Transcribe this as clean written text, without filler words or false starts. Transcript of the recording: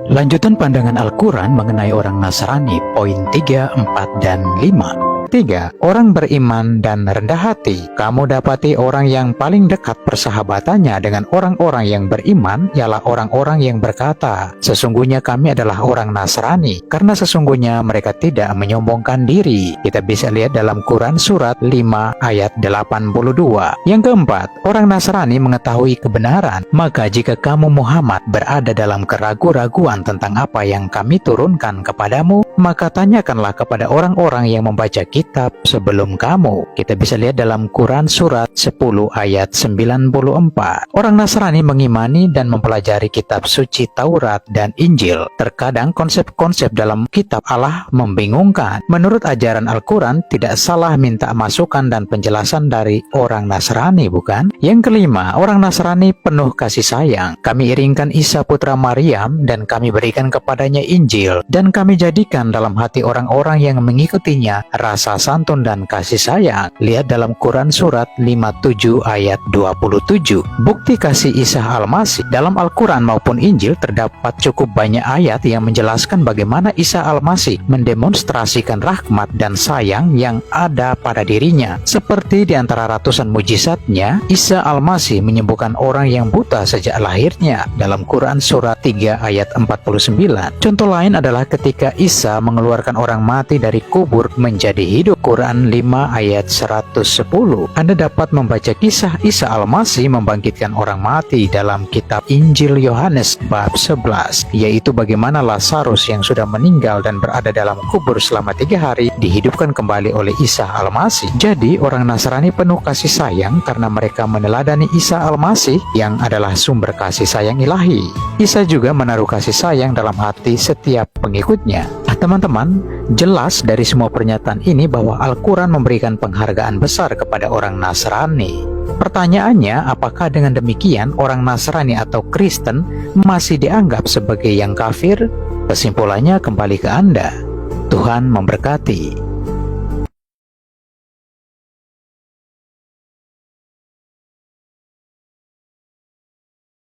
Lanjutan pandangan Al-Quran mengenai orang Nasrani, poin 3, 4, dan 5. 3. Orang beriman dan rendah hati. Kamu dapati orang yang paling dekat persahabatannya dengan orang-orang yang beriman ialah orang-orang yang berkata, sesungguhnya kami adalah orang Nasrani, karena sesungguhnya mereka tidak menyombongkan diri. Kita bisa lihat dalam Quran surat 5 ayat 82. Yang keempat, orang Nasrani mengetahui kebenaran. Maka jika kamu Muhammad berada dalam keraguan-raguan tentang apa yang kami turunkan kepadamu, maka tanyakanlah kepada orang-orang yang membaca kitab sebelum kamu. Kita bisa lihat dalam Quran surat 10 ayat 94. Orang Nasrani mengimani dan mempelajari kitab suci Taurat dan Injil. Terkadang konsep-konsep dalam kitab Allah membingungkan. Menurut ajaran Al-Quran, tidak salah minta masukan dan penjelasan dari orang Nasrani, bukan? Yang kelima, orang Nasrani penuh kasih sayang. Kami iringkan Isa putra Maryam dan kami berikan kepadanya Injil, dan kami jadikan dalam hati orang-orang yang mengikutinya rasa santun dan kasih sayang. Lihat dalam Quran surat 57 ayat 27. Bukti kasih Isa Al-Masih dalam Al-Quran maupun Injil terdapat cukup banyak ayat yang menjelaskan bagaimana Isa Al-Masih mendemonstrasikan rahmat dan sayang yang ada pada dirinya. Seperti di antara ratusan mujizatnya, Isa Al-Masih menyembuhkan orang yang buta sejak lahirnya dalam Quran surat 3 ayat 49. Contoh lain adalah ketika Isa mengeluarkan orang mati dari kubur menjadi hidup. Quran 5 ayat 110. Anda dapat membaca kisah Isa Al-Masih membangkitkan orang mati dalam kitab Injil Yohanes bab 11, yaitu bagaimana Lazarus yang sudah meninggal dan berada dalam kubur selama 3 hari dihidupkan kembali oleh Isa Al-Masih. Jadi orang Nasrani penuh kasih sayang karena mereka meneladani Isa Al-Masih yang adalah sumber kasih sayang ilahi. Isa juga menaruh kasih sayang dalam hati setiap pengikutnya. Teman-teman, jelas dari semua pernyataan ini bahwa Al-Quran memberikan penghargaan besar kepada orang Nasrani. Pertanyaannya, apakah dengan demikian orang Nasrani atau Kristen masih dianggap sebagai yang kafir? Kesimpulannya kembali ke Anda. Tuhan memberkati.